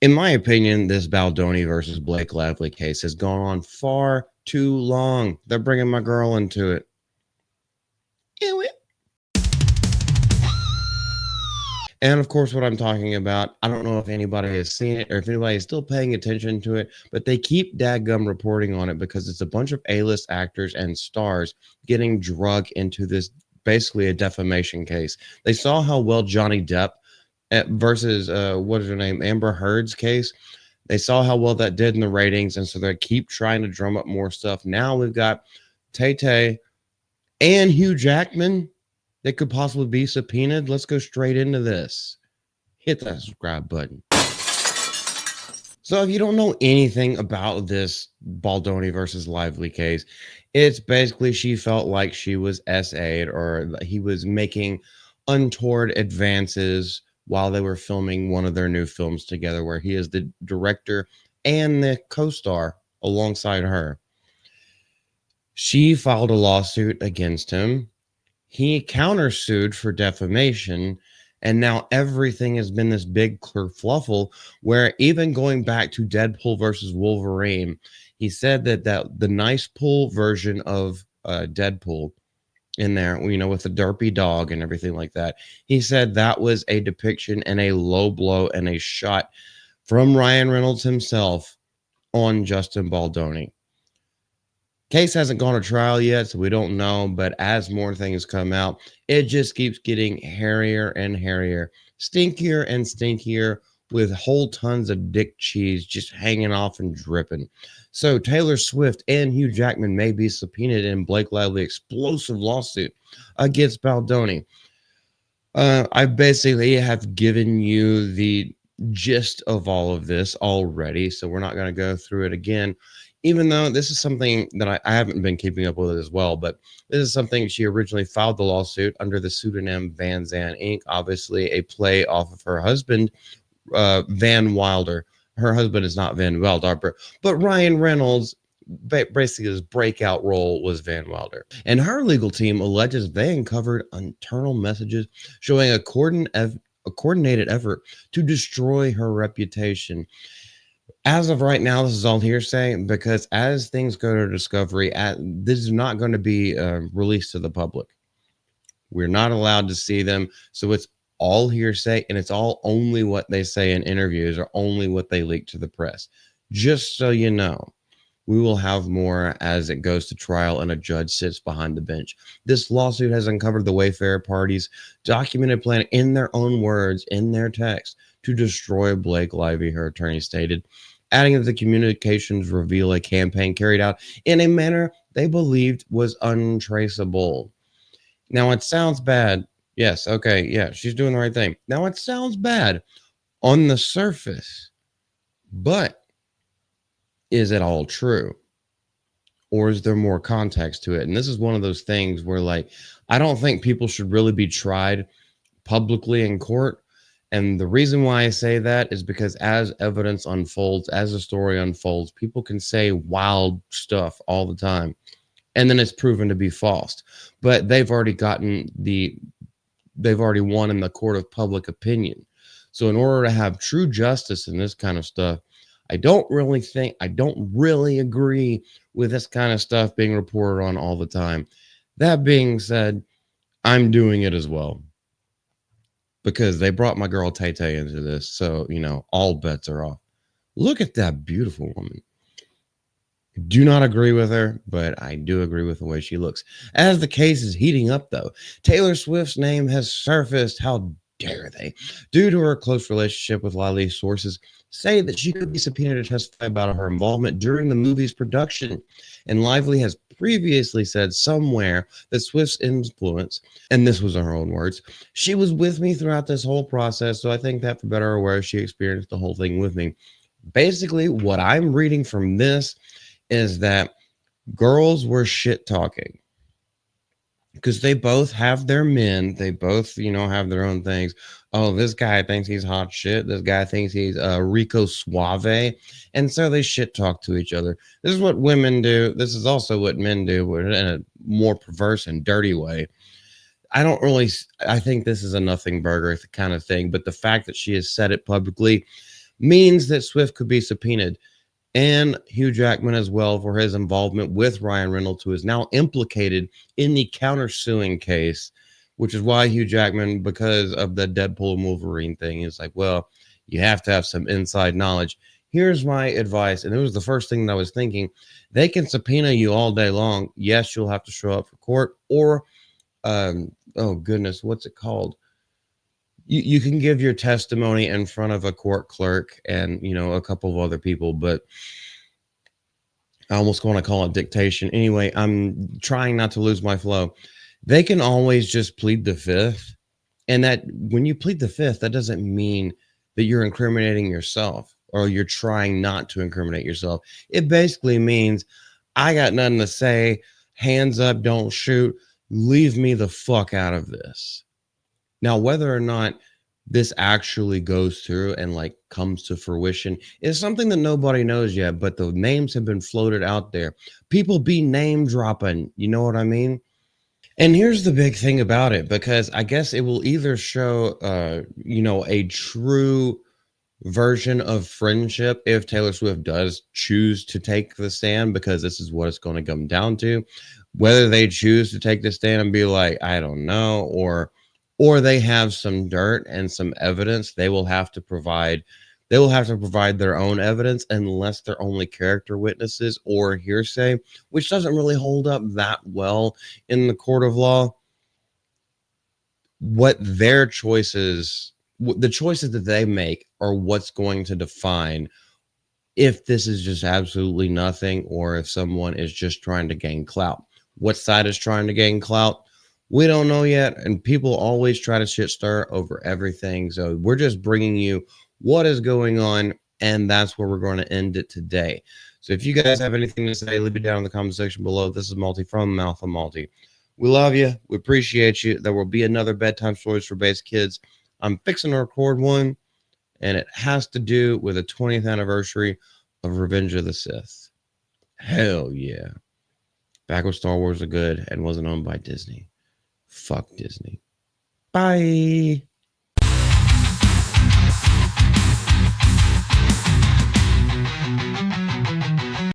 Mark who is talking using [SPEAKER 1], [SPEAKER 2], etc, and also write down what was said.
[SPEAKER 1] In my opinion, this Baldoni versus Blake Lively case has gone on far too long. They're bringing my girl into it. Ew. And of course, what I'm talking about, I don't know if anybody has seen it or if anybody is still paying attention to it, but they keep dadgum reporting on it because it's a bunch of A-list actors and stars getting drug into this basically a defamation case. They saw how well Johnny Depp versus what is her name, Amber Heard's case. They saw how well that did in the ratings, and so they keep trying to drum up more stuff. Now we've got Tay Tay and Hugh Jackman that could possibly be subpoenaed. Let's go straight into this. Hit that subscribe button. So if you don't know anything about this Baldoni versus Lively case, it's basically she felt like she was SA'd or he was making untoward advances while they were filming one of their new films together, where he is the director and the co-star alongside her. She filed a lawsuit against him. He countersued for defamation, and now everything has been this big kerfluffle where even going back to Deadpool versus Wolverine, he said that the nice pool version of Deadpool in there, with the derpy dog and everything like that, he said that was a depiction and a low blow and a shot from Ryan Reynolds himself on Justin Baldoni. Case hasn't gone to trial yet, so we don't know, but as more things come out, it just keeps getting hairier and hairier, stinkier and stinkier, with whole tons of dick cheese just hanging off and dripping. So Taylor Swift and Hugh Jackman may be subpoenaed in Blake Lively's explosive lawsuit against Baldoni. I basically have given you the gist of all of this already, so we're not going to go through it again, even though this is something that I haven't been keeping up with it as well. But this is something she originally filed the lawsuit under the pseudonym Van Zandt Inc., obviously a play off of her husband, Van Wilder. Her husband is not Van Wilder, but Ryan Reynolds, basically his breakout role was Van Wilder. And her legal team alleges they uncovered internal messages showing a coordinated effort to destroy her reputation. As of right now, this is all hearsay because as things go to discovery, this is not going to be released to the public. We're not allowed to see them. So it's all hearsay, and it's all only what they say in interviews or only what they leak to the press. Just so you know, we will have more as it goes to trial and a judge sits behind the bench. This lawsuit has uncovered the Wayfair party's documented plan in their own words, in their text, to destroy Blake Lively, her attorney stated, adding that the communications reveal a campaign carried out in a manner they believed was untraceable. Now, it sounds bad. Yes, okay, yeah, she's doing the right thing. Now, it sounds bad on the surface, but is it all true? Or is there more context to it? And this is one of those things where, like, I don't think people should really be tried publicly in court. And the reason why I say that is because as evidence unfolds, as the story unfolds, people can say wild stuff all the time, and then it's proven to be false. But they've already won in the court of public opinion. So in order to have true justice in this kind of stuff, I don't really agree with this kind of stuff being reported on all the time. That being said, I'm doing it as well because they brought my girl Tay Tay into this. So, all bets are off. Look at that beautiful woman. Do not agree with her, but I do agree with the way she looks. As the case is heating up, though, Taylor Swift's name has surfaced. How dare they? Due to her close relationship with Lively, sources say that she could be subpoenaed to testify about her involvement during the movie's production. And Lively has previously said somewhere that Swift's influence, and this was in her own words, she was with me throughout this whole process, so I think that for better or worse, she experienced the whole thing with me. Basically, what I'm reading from this is that girls were shit talking because they both have their men. They both, have their own things. Oh, this guy thinks he's hot shit. This guy thinks he's Rico Suave. And so they shit talk to each other. This is what women do. This is also what men do, but in a more perverse and dirty way. I think this is a nothing burger kind of thing. But the fact that she has said it publicly, means that Swift could be subpoenaed, and Hugh Jackman as well for his involvement with Ryan Reynolds, who is now implicated in the countersuing case, which is why Hugh Jackman, because of the Deadpool and Wolverine thing, is like, well, you have to have some inside knowledge. Here's my advice, and it was the first thing that I was thinking. They can subpoena you all day long. Yes, you'll have to show up for court, or oh goodness, what's it called? You can give your testimony in front of a court clerk and a couple of other people, but I almost want to call it dictation. Anyway, I'm trying not to lose my flow. They can always just plead the fifth. And that when you plead the fifth, that doesn't mean that you're incriminating yourself or you're trying not to incriminate yourself. It basically means I got nothing to say. Hands up, don't shoot. Leave me the fuck out of this. Now, whether or not this actually goes through and like comes to fruition is something that nobody knows yet, but the names have been floated out there. People be name dropping, you know what I mean? And here's the big thing about it, because I guess it will either show a true version of friendship if Taylor Swift does choose to take the stand, because this is what it's going to come down to. Whether they choose to take the stand and be like, I don't know, or they have some dirt and some evidence, they will have to provide their own evidence, unless they're only character witnesses or hearsay, which doesn't really hold up that well in the court of law. What their choices, the choices that they make, are what's going to define if this is just absolutely nothing or if someone is just trying to gain clout. What side is trying to gain clout? We don't know yet, and people always try to shit stir over everything. So we're just bringing you what is going on, and that's where we're going to end it today. So if you guys have anything to say, leave it down in the comment section below. This is Multi from Mouth of Multi. We love you. We appreciate you. There will be another bedtime stories for base kids. I'm fixing to record one, and it has to do with the 20th anniversary of Revenge of the Sith. Hell yeah. Back when Star Wars was good and wasn't owned by Disney. Fuck Disney. Bye.